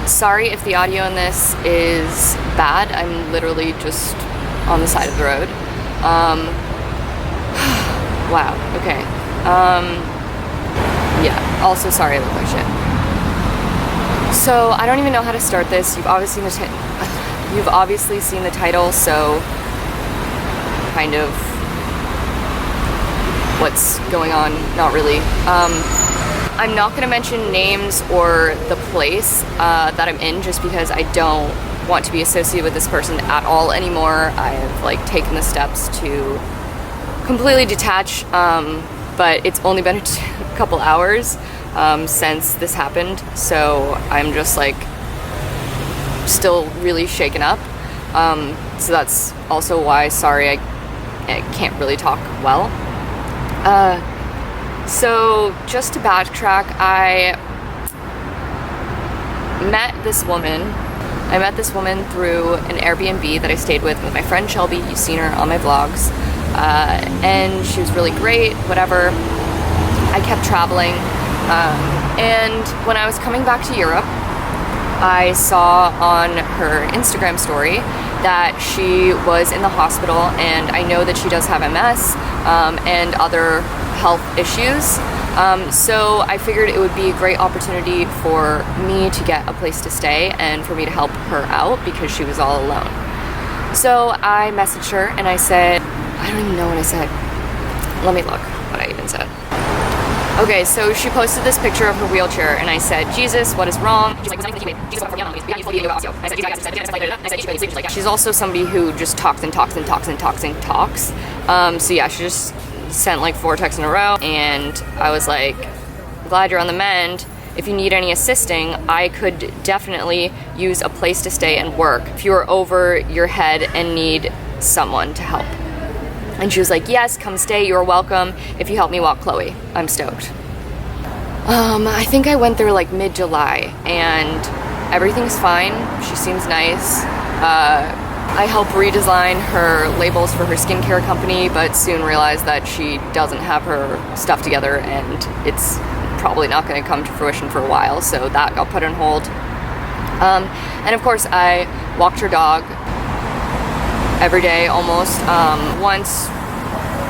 Sorry if the audio in this is bad. I'm literally just on the side of the road. Wow, okay. Yeah, also sorry I look like shit. So, I don't even know how to start this. You've obviously seen the title, so kind of what's going on, not really. I'm not gonna mention names or the place that I'm in just because I don't want to be associated with this person at all anymore. I've like taken the steps to completely detach, but it's only been a couple hours since this happened, so I'm just like still really shaken up. So that's also why, sorry, I can't really talk well. So just to backtrack, I met this woman through an Airbnb that I stayed with my friend Shelby. You've seen her on my vlogs. And she was really great, whatever. I kept traveling. And when I was coming back to Europe, I saw on her Instagram story that she was in the hospital, and I know that she does have MS and other health issues. So I figured it would be a great opportunity for me to get a place to stay and for me to help her out because she was all alone. So I messaged her and I said, I don't even know what I said. Let me look what I even said. Okay, so she posted this picture of her wheelchair, and I said, Jesus, what is wrong? She's also somebody who just talks and talks and talks and talks and talks. So yeah, she just sent like 4 texts in a row, and I was like, glad you're on the mend. If you need any assisting, I could definitely use a place to stay and work if you are over your head and need someone to help. And she was like, yes, come stay, you're welcome. If you help me walk Chloe, I'm stoked. I think I went there like mid-July, and everything's fine. She seems nice. I helped redesign her labels for her skincare company, but soon realized that she doesn't have her stuff together, and it's probably not going to come to fruition for a while, so that got put on hold. And of course, I walked her dog every day almost, once,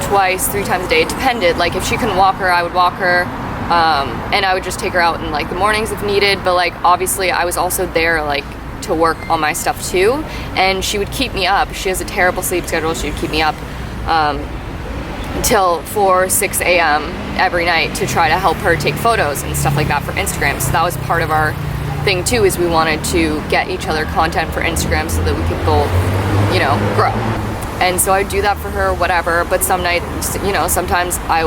twice, 3 times a day. It depended. Like if she couldn't walk her, I would walk her, and I would just take her out in like the mornings if needed. But like obviously I was also there like to work on my stuff too, and she would keep me up. She has a terrible sleep schedule. She would keep me up until 4-6 a.m. every night to try to help her take photos and stuff like that for Instagram. So that was part of our thing too, is we wanted to get each other content for Instagram so that we could both, you know, grow. And so I'd do that for her, whatever, but some nights, you know, sometimes I,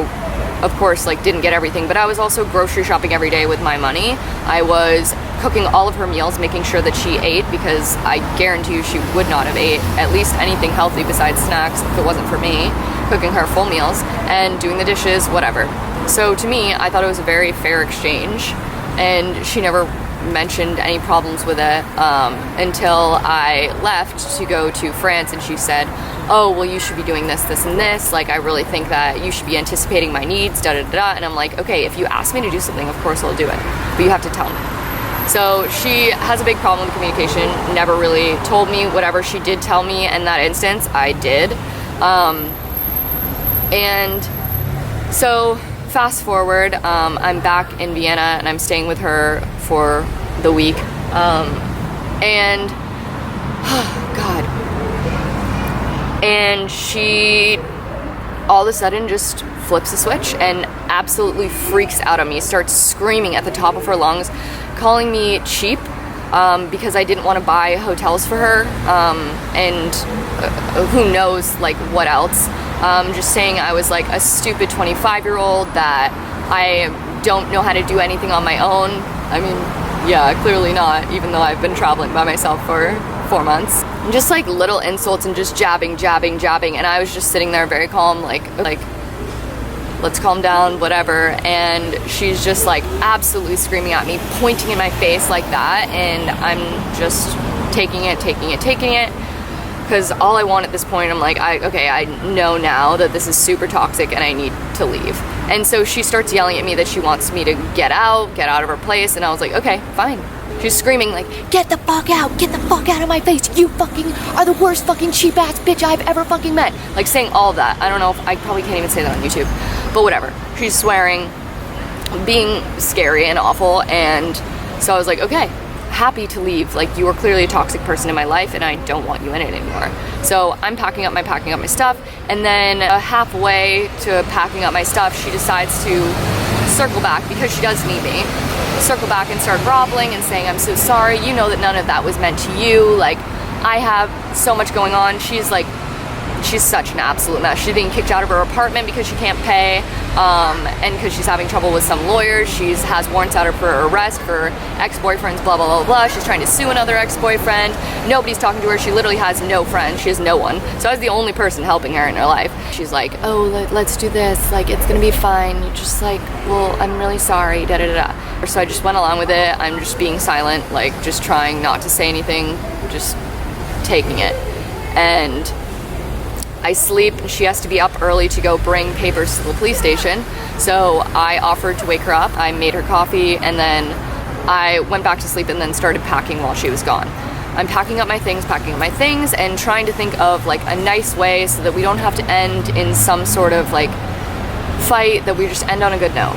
of course, like didn't get everything, but I was also grocery shopping every day with my money. I was cooking all of her meals, making sure that she ate, because I guarantee you she would not have ate at least anything healthy besides snacks if it wasn't for me cooking her full meals and doing the dishes, whatever. So to me, I thought it was a very fair exchange, and she never mentioned any problems with it until I left to go to France, and she said, oh, well, you should be doing this, this, and this. Like, I really think that you should be anticipating my needs, da-da-da-da. And I'm like, okay, if you ask me to do something, of course I'll do it, but you have to tell me. So she has a big problem with communication, never really told me. Whatever she did tell me in that instance, I did. And so fast forward, I'm back in Vienna and I'm staying with her for the week. And, oh God. And she all of a sudden just flips a switch and absolutely freaks out on me, starts screaming at the top of her lungs, calling me cheap because I didn't want to buy hotels for her, and who knows like what else. Just saying I was like a stupid 25-year-old, that I don't know how to do anything on my own. I mean, yeah, clearly not, even though I've been traveling by myself for 4 months. And just like little insults and just jabbing, and I was just sitting there very calm, like let's calm down, whatever. And she's just like absolutely screaming at me, pointing in my face like that, and I'm just taking it, because all I want at this point, I'm like, I know now that this is super toxic and I need to leave. And so she starts yelling at me that she wants me to get out of her place, and I was like, okay, fine. She's screaming like, get the fuck out of my face, you fucking are the worst fucking cheap ass bitch I've ever fucking met. Like saying all of that. I don't know if, I probably can't even say that on YouTube, but whatever. She's swearing, being scary and awful, and so I was like, okay, happy to leave. Like, you are clearly a toxic person in my life and I don't want you in it anymore. So I'm packing up my stuff, and then halfway to packing up my stuff, she decides to circle back because she does need me. Circle back and start groveling and saying, I'm so sorry, you know that none of that was meant to you, like, I have so much going on. She's like, she's such an absolute mess. She's being kicked out of her apartment because she can't pay, and because she's having trouble with some lawyers. She has warrants out for arrest for ex-boyfriends, blah, blah, blah, blah. She's trying to sue another ex-boyfriend. Nobody's talking to her. She literally has no friends. She has no one. So I was the only person helping her in her life. She's like, oh, let's do this. Like, it's gonna be fine. You're just like, well, I'm really sorry, da da da da. So I just went along with it. I'm just being silent, like, just trying not to say anything, just taking it. And I sleep, and she has to be up early to go bring papers to the police station. So I offered to wake her up. I made her coffee, and then I went back to sleep and then started packing while she was gone. I'm packing up my things, and trying to think of like a nice way so that we don't have to end in some sort of like fight, that we just end on a good note.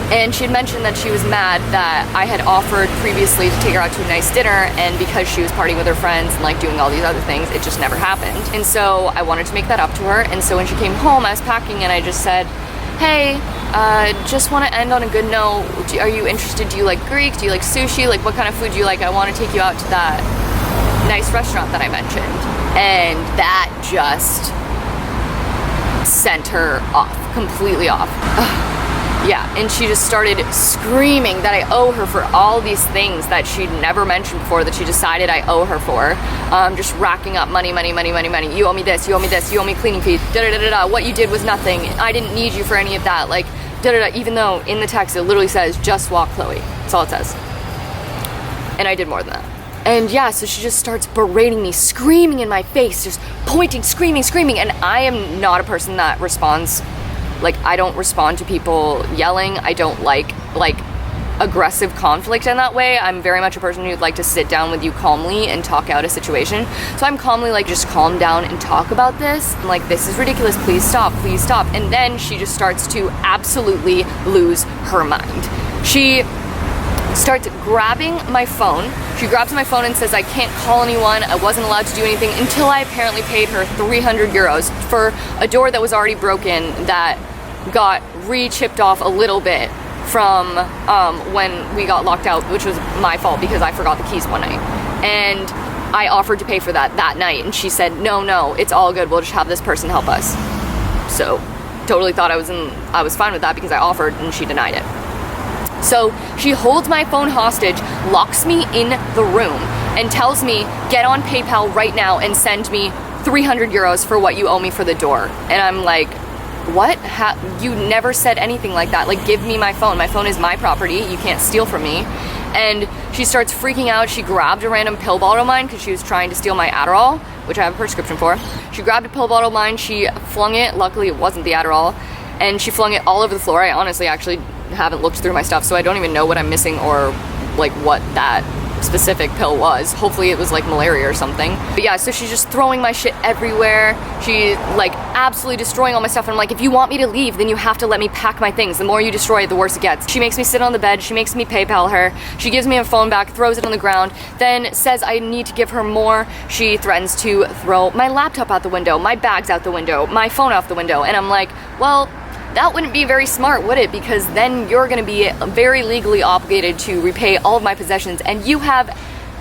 And she had mentioned that she was mad that I had offered previously to take her out to a nice dinner, and because she was partying with her friends and like doing all these other things, it just never happened. And so I wanted to make that up to her. And so when she came home, I was packing and I just said, hey, just want to end on a good note. Are you interested? Do you like Greek? Do you like sushi? Like, what kind of food do you like? I want to take you out to that nice restaurant that I mentioned. And that just sent her off, completely off. Yeah, and she just started screaming that I owe her for all these things that she'd never mentioned before, that she decided I owe her for. Just racking up money. You owe me this, you owe me this, you owe me cleaning fees, da-da-da-da-da. What you did was nothing. I didn't need you for any of that. Like, da-da-da, even though in the text it literally says, just walk Chloe. That's all it says. And I did more than that. And yeah, so she just starts berating me, screaming in my face, just pointing, screaming. And I am not a person that responds. Like, I don't respond to people yelling. I don't like aggressive conflict in that way. I'm very much a person who'd like to sit down with you calmly and talk out a situation. So I'm calmly like, just calm down and talk about this. I'm like, this is ridiculous. Please stop. And then she just starts to absolutely lose her mind. She starts grabbing my phone. She grabs my phone and says, I can't call anyone. I wasn't allowed to do anything until I apparently paid her 300 euros for a door that was already broken, that got re-chipped off a little bit from when we got locked out, which was my fault because I forgot the keys one night. And I offered to pay for that night, and she said, no, it's all good. We'll just have this person help us. So totally thought I was fine with that because I offered, and she denied it. So she holds my phone hostage, locks me in the room, and tells me, get on PayPal right now and send me 300 euros for what you owe me for the door. And I'm like, what? You never said anything like that. Like, give me my phone. My phone is my property. You can't steal from me. And she starts freaking out. She grabbed a random pill bottle of mine because she was trying to steal my Adderall, which I have a prescription for. She grabbed a pill bottle of mine. She flung it. Luckily, it wasn't the Adderall. And she flung it all over the floor. I honestly actually haven't looked through my stuff, so I don't even know what I'm missing or like what that specific pill was. Hopefully it was like malaria or something. But yeah, so she's just throwing my shit everywhere. She's like absolutely destroying all my stuff, and I'm like, if you want me to leave, then you have to let me pack my things. The more you destroy it, the worse it gets. She makes me sit on the bed. She makes me PayPal her. She gives me a phone back, throws it on the ground, then says I need to give her more. She threatens to throw my laptop out the window, my bags out the window, my phone out the window. And I'm like, well, that wouldn't be very smart, would it? Because then you're going to be very legally obligated to repay all of my possessions, and you have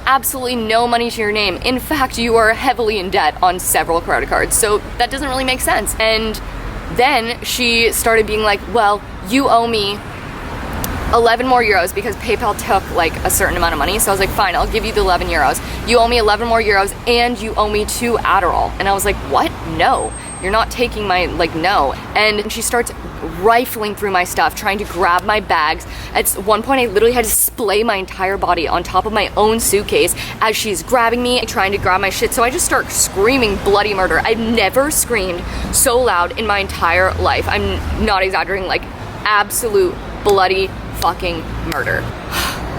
absolutely no money to your name. In fact, you are heavily in debt on several credit cards, so that doesn't really make sense. And then she started being like, well, you owe me 11 more euros because PayPal took like a certain amount of money. So I was like, fine, I'll give you the 11 euros. You owe me 11 more euros and you owe me 2 Adderall. And I was like, what? No. You're not taking my, like, no. And she starts rifling through my stuff, trying to grab my bags. At one point, I literally had to splay my entire body on top of my own suitcase as she's grabbing me, trying to grab my shit. So I just start screaming bloody murder. I've never screamed so loud in my entire life. I'm not exaggerating, like absolute bloody fucking murder.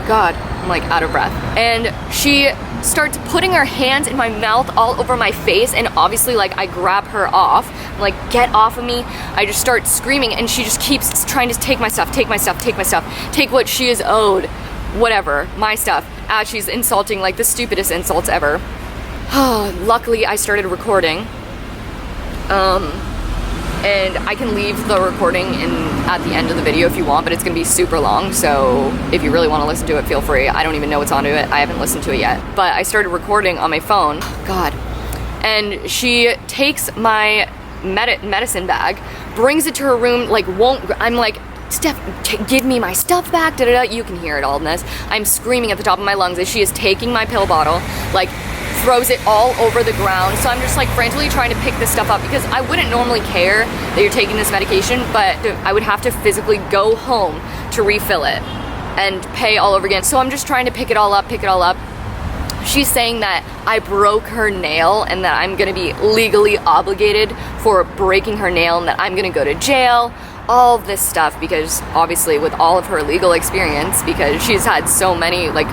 God, I'm like out of breath. And she starts putting her hands in my mouth all over my face, and obviously like I grab her off. I'm like, get off of me. I just start screaming, and she just keeps trying to take my stuff, take my stuff, take my stuff, take what she is owed, whatever, my stuff, as she's insulting like the stupidest insults ever. Luckily I started recording. And I can leave the recording at the end of the video if you want, but it's gonna be super long, so if you really want to listen to it, feel free. I don't even know what's onto it. I haven't listened to it yet. But I started recording on my phone. God. And she takes my medicine bag, brings it to her room, like I'm like, Steph, give me my stuff back, da-da-da. You can hear it all in this. I'm screaming at the top of my lungs as she is taking my pill bottle, like throws it all over the ground. So I'm just like frantically trying to pick this stuff up, because I wouldn't normally care that you're taking this medication, but I would have to physically go home to refill it and pay all over again. So I'm just trying to pick it all up. She's saying that I broke her nail and that I'm gonna be legally obligated for breaking her nail and that I'm gonna go to jail. All of this stuff, because obviously with all of her legal experience, because she's had so many like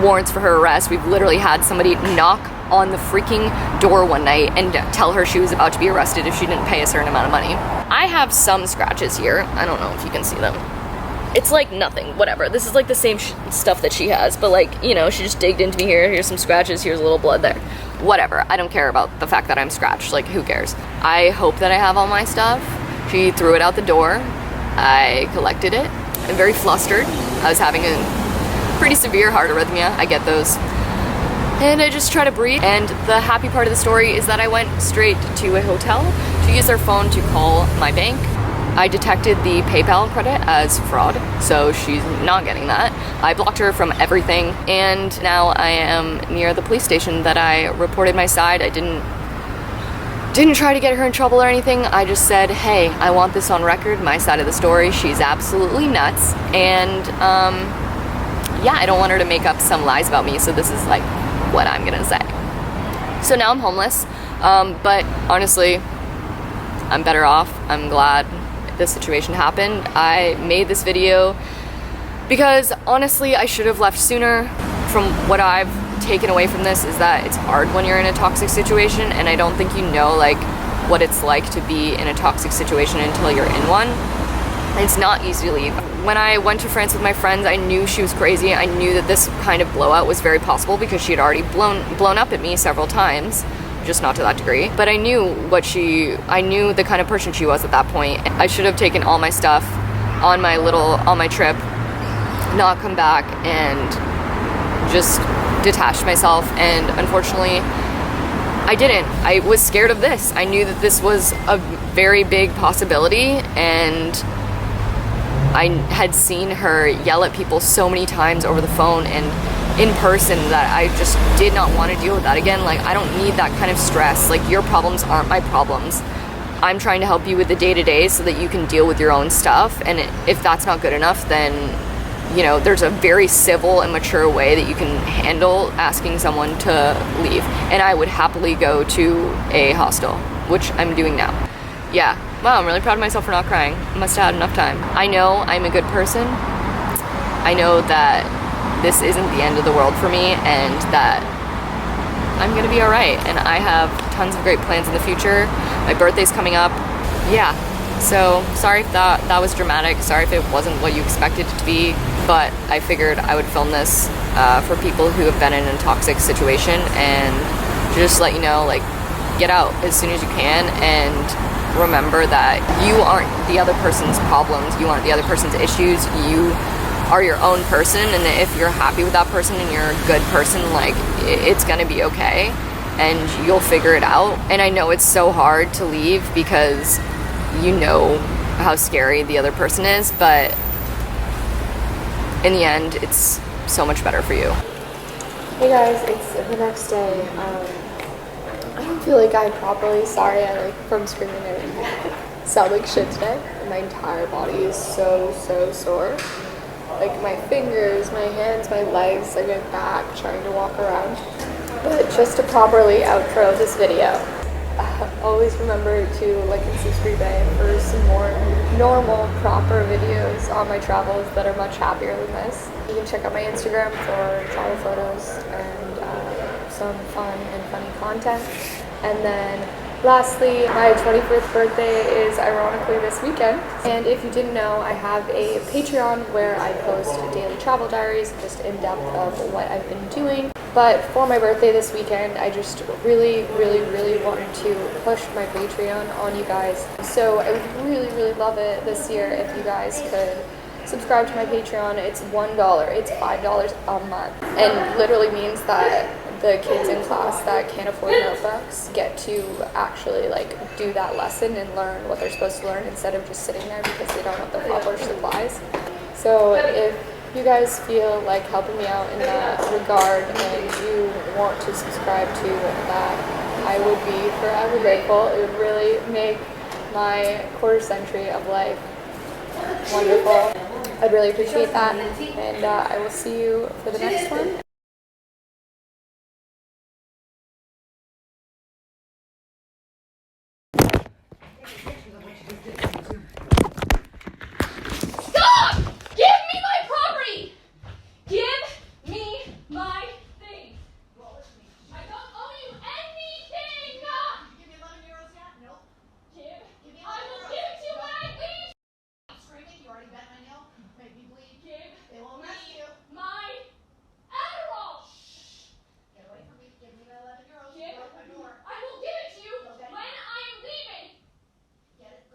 warrants for her arrest, we've literally had somebody knock on the freaking door one night and tell her she was about to be arrested if she didn't pay a certain amount of money. I have some scratches here. I don't know if you can see them. It's like nothing, whatever. This is like the same stuff that she has, but like, you know, she just digged into me here. Here's some scratches, here's a little blood there. Whatever, I don't care about the fact that I'm scratched, like who cares? I hope that I have all my stuff. She threw it out the door. I collected it. I'm very flustered. I was having a pretty severe heart arrhythmia. I get those. And I just try to breathe. And the happy part of the story is that I went straight to a hotel to use their phone to call my bank. I detected the PayPal credit as fraud, so she's not getting that. I blocked her from everything, and now I am near the police station that I reported my side. I didn't try to get her in trouble or anything. I just said, hey, I want this on record, my side of the story. She's absolutely nuts, and yeah, I don't want her to make up some lies about me, so this is like what I'm gonna say. So now I'm homeless, but honestly, I'm better off. I'm glad this situation happened. I made this video because honestly, I should have left sooner. From what I've taken away from this is that it's hard when you're in a toxic situation, and I don't think you know like what it's like to be in a toxic situation until you're in one. It's not easy to leave. When I went to France with my friends, I knew she was crazy. I knew that this kind of blowout was very possible because she had already blown up at me several times, just not to that degree. But I knew I knew the kind of person she was at that point. I should have taken all my stuff on my trip, not come back, and just detached myself. And unfortunately, I didn't. I was scared of this. I knew that this was a very big possibility, and I had seen her yell at people so many times over the phone and in person that I just did not want to deal with that again. Like, I don't need that kind of stress. Like, your problems aren't my problems. I'm trying to help you with the day-to-day so that you can deal with your own stuff, and if that's not good enough, then you know, there's a very civil and mature way that you can handle asking someone to leave. And I would happily go to a hostel, which I'm doing now. Yeah, wow, I'm really proud of myself for not crying. I must have had enough time. I know I'm a good person. I know that this isn't the end of the world for me, and that I'm gonna be all right. And I have tons of great plans in the future. My birthday's coming up. Yeah, so sorry if that was dramatic. Sorry if it wasn't what you expected it to be. But I figured I would film this for people who have been in a toxic situation, and just let you know, like, get out as soon as you can, and remember that you aren't the other person's problems, you aren't the other person's issues, you are your own person, and if you're happy with that person and you're a good person, like, it's gonna be okay, and you'll figure it out. And I know it's so hard to leave because you know how scary the other person is, but in the end, it's so much better for you. Hey guys, it's the next day. I don't feel like I'm properly sorry. I like from screaming and sound like shit today. My entire body is so sore. Like my fingers, my hands, my legs, like my back, trying to walk around. But just to properly outro this video, always remember to like and subscribe for some more normal, proper videos on my travels that are much happier than this. You can check out my Instagram for travel photos and some fun and funny content. And then lastly, my 25th birthday is ironically this weekend. And if you didn't know, I have a Patreon where I post daily travel diaries, just in depth of what I've been doing. But for my birthday this weekend, I just really wanted to push my Patreon on you guys. So I would really love it this year if you guys could subscribe to my Patreon. It's $1, it's $5 a month. And literally means that the kids in class that can't afford notebooks get to actually like do that lesson and learn what they're supposed to learn instead of just sitting there because they don't have the proper supplies. So if you guys feel like helping me out in that regard and you want to subscribe to that, I would be forever grateful. It would really make my quarter century of life wonderful. I'd really appreciate that, and I will see you for the next one. Stop! Give me my property! Give me my thing! I don't owe you anything! Give me 11 euros yet? Nope. Give me I will give it to you when I leave! Screaming, you already bent my nail. Make me bleed. They won't Give arrest you. my Adderall! Get away from me. Give me my 11 euros. Give. Go my door. I will give it to you Okay. when I am leaving! Get it.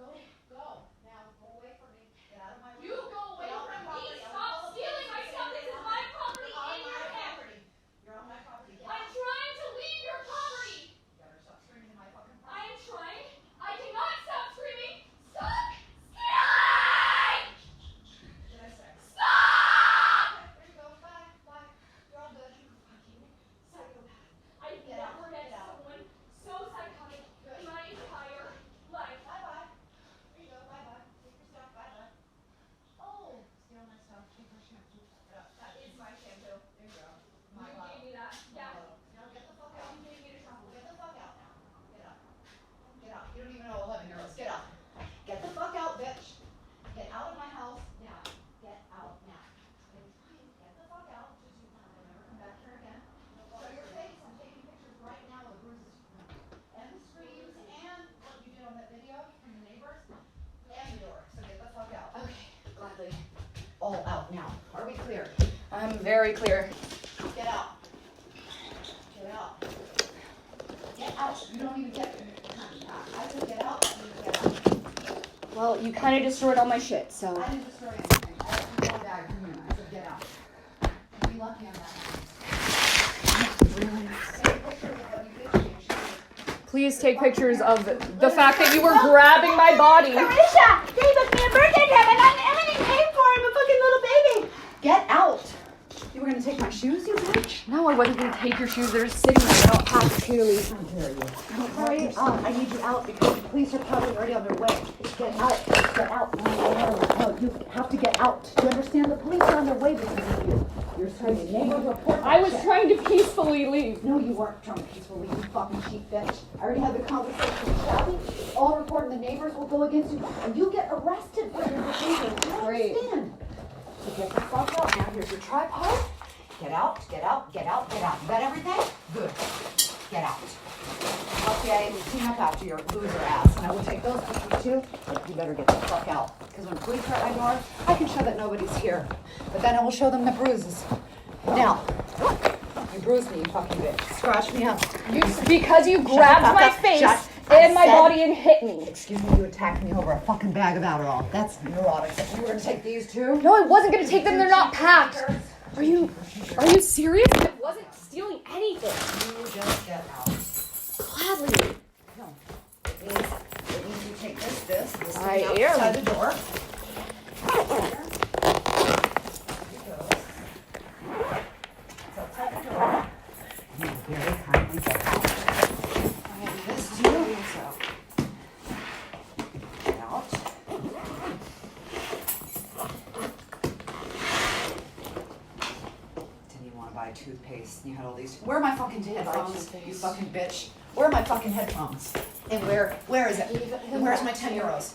Go. Now, go away from me. Get out of my room. You go away Get out from my me! property. Stop stealing my stuff! This is my property You're on in your my head! property. You're on my property. Get I'm out. trying to leave your property! You better stop screaming in my fucking I property. am trying. I cannot stop screaming. Stop stealing! What did I say? Stop! There you go. Bye. Bye. You're all good. You fucking psychopath. I've Get out. never met Get out. someone so psychotic Good. in my entire life. Bye-bye. There you go. Bye-bye. Take your stuff. Bye-bye. Oh, steal my stuff. Take my shampoo. That is my shampoo. There you go. My You bottle. gave me that. Yeah. Now get the fuck out. You gave me the shampoo. Get the fuck out now. Get out. Get out. You don't even know 11 euros. Get out. Get the fuck out, bitch. Get out of my house now. Get out now. Get the fuck out. You'll never come back here again. Show your face. I'm taking pictures right now of the bruises and the screams and what you did on that video from the neighbors and the door. So get the fuck out. Okay. Gladly. All out now. Are we clear? I'm very clear. Get out. Get out. Get out. You don't even get. I said get out. You get out. Well, you kind of destroyed all my shit, so. I didn't destroy anything. I have one bag from you. I said get out. And be lucky on that. Take pictures of what you did to me. Please take pictures of the fact that you were grabbing my body. Carisha! They booked me a birthday trip and I'm everything paid for. I'm a fucking little baby. Get out. You were gonna take my shoes, you bitch? No, I wasn't going to take your shoes. They're just sitting there. I don't have to leave. Hurry up. I need you out because the police are probably already on their way. Get out. Get out. No, you have to get out. Do you understand? The police are on their way because of you. You're screaming. Neighbors report. I was trying to peacefully leave. No, you weren't trying peacefully, you fucking cheap bitch. I already had the conversation with Shelby. All reporting the neighbors will go against you, and you get arrested for your behavior. Do you Great. understand? So get the fuck out now. Here's your tripod. Get out, get out, get out, get out. You got everything? Good. Get out. Okay, we'll clean up after your loser ass. And I will take those pictures too, but you better get the fuck out. Because when police are at my door, I can show that nobody's here. But then I will show them the bruises. Now, you bruised me, you fucking bitch. Scratch me up. Because you grabbed Shut the my fuck up. face Shut. and my I said- body and hit me. Excuse me, you attacked me over a fucking bag of Adderall. That's neurotic. You were gonna take these too? No, I wasn't going to take them. They're not packed. Are you serious? I wasn't stealing anything. You just get out. Gladly. No. It means you take this I thing am. outside the door. It's outside the door. You very kindly get out. buy toothpaste and you had all these. Where are my fucking headphones? You fucking bitch. Where are my fucking headphones? And where is it? And where's my 10 euros?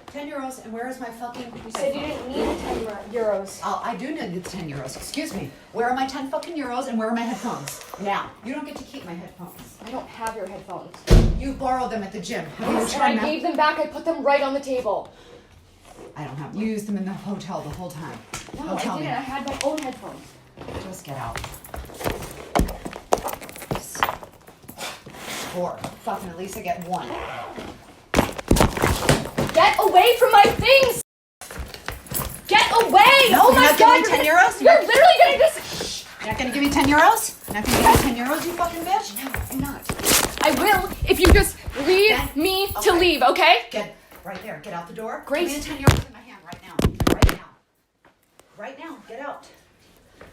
10 euros, and where is my fucking You said you didn't need the 10 euros. Oh, I do need the 10 euros. Excuse me. Where are my 10 fucking euros and where are my headphones? Now, you don't get to keep my headphones. I don't have your headphones. You borrowed them at the gym. Have you And returned I them? gave them back. I put them right on the table. I don't have. You used them in the hotel the whole time. No, Don't tell I didn't. me. I had my own headphones. Just get out. 4. Fucking at least I get 1. Get away from my things! Get away! No, Oh you're my not god! giving me 10 euros? You're literally gonna just. You're not gonna give me 10 euros? Not gonna give me 10 euros, you fucking bitch? No, I'm not. I will if you just leave me to Okay. leave, okay? Get right there. Get out the door. Grace. Give me the 10 euros in my hand right now. Right now. Right now. Get out.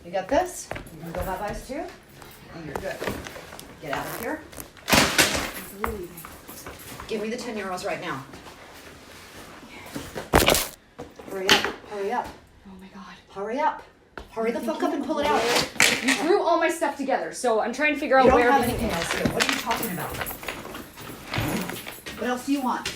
You got this? You gonna go bye-byes too? And you're good. Get out of here. Give me the 10 euros right now. Hurry up. Hurry up. Oh my god. Hurry up. Hurry the fuck up and pull it out. You threw all my stuff together, so I'm trying to figure out You don't where have everything anything is. else here. What are you talking about? What else do you want?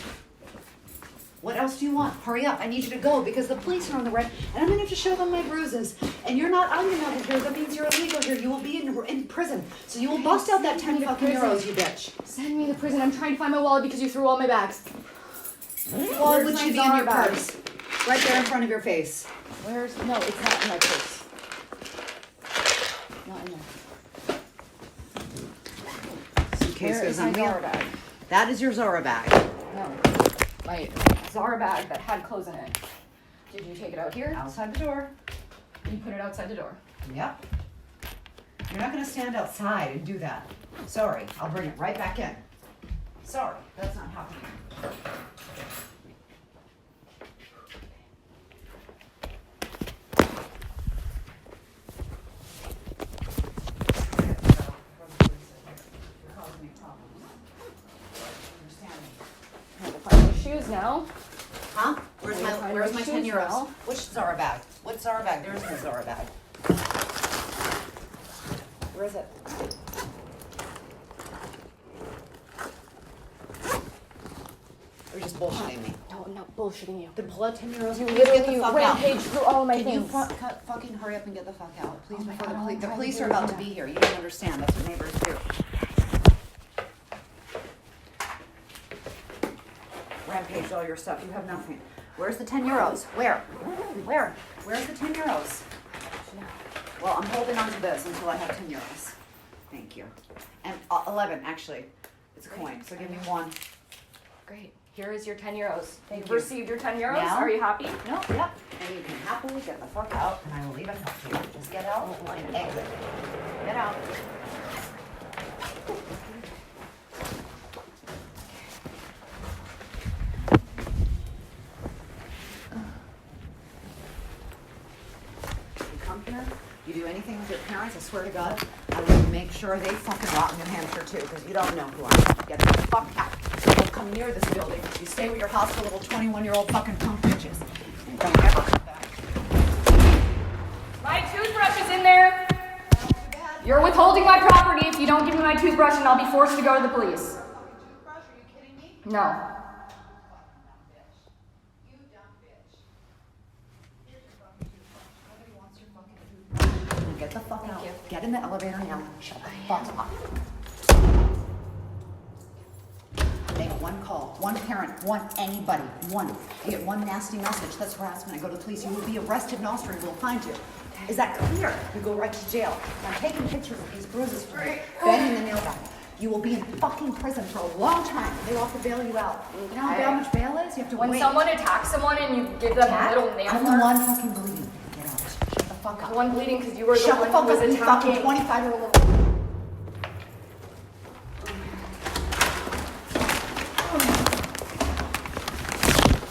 What else do you want? Hurry up. I need you to go because the police are on the right and I'm going to have to show them my bruises. And you're not undocumented here. That means you're illegal here. You will be in prison. So you will bust out that 10 fucking euros, you bitch. Send me to prison. I'm trying to find my wallet because you threw all my bags. Well, Where's would my you be in Zara your bag? purse? Right there in front of your face. Where's... No, it's not in my purse. Not in there. Suitcase Where goes is my on Zara wheel. bag? That is your Zara bag. No. My Zara bag that had clothes in it. Did you take it out here? Outside the door. You put it outside the door. Yep. You're not going to stand outside and do that. Sorry. I'll bring it right back in. Sorry. That's not happening. I have to find my shoes now. Huh? Where's my 10 shoes euros? now. Which Zara bag? What Zara bag? There's no Zara bag. Where is it? You're just bullshitting me. No, I'm not bullshitting you. Then pull out 10 euros. You Please get the literally fuck out. rampaged through all of my Can you things. fucking hurry up and get the fuck out, please? Oh my Before God, the I'm police, the trying to police do are about to that. be here. You don't understand. That's what neighbors do. Rampage all your stuff. You have nothing. Where's the 10 euros? Where? Where's the 10 euros? Well, I'm holding on to this until I have 10 euros. Thank you. And 11, actually. It's a coin, so give me 1. Great. Here is your 10 euros. Thank You've you. received your 10 euros. Now? Are you happy? No, yep. And you can happily get the fuck out, and I will leave it up to you. Just get out and exit. Get out. You come here, you do anything with your parents, I swear to God, I will make sure they fucking rot in New Hampshire too, because you don't know who I am. Get the fuck out. Don't come near this building. You stay with your hostile little 21-year-old fucking punk bitches. And don't ever come back. My toothbrush is in there. You're withholding my property if you don't give me my toothbrush, and I'll be forced to go to the police. Toothbrush? Are you kidding me? No. Get the fuck out. Get in the elevator now. Shut the fuck up. Make one call, one parent, one anybody, one. You get one nasty message, that's harassment. I go to the police, you will be arrested and Austria will find you. Is that clear? You go right to jail. I'm taking pictures of these bruises for you, banging the nail back. You will be in fucking prison for a long time. They will have to bail you out. You know how much bail is? You have to When wait. someone attacks someone and you give them a little nail I'm the mark, one fucking bleeding. Get out. Shut the fuck up. the one bleeding because you were the Shut one the fuck who was up, you fucking attacking. 25-year-old.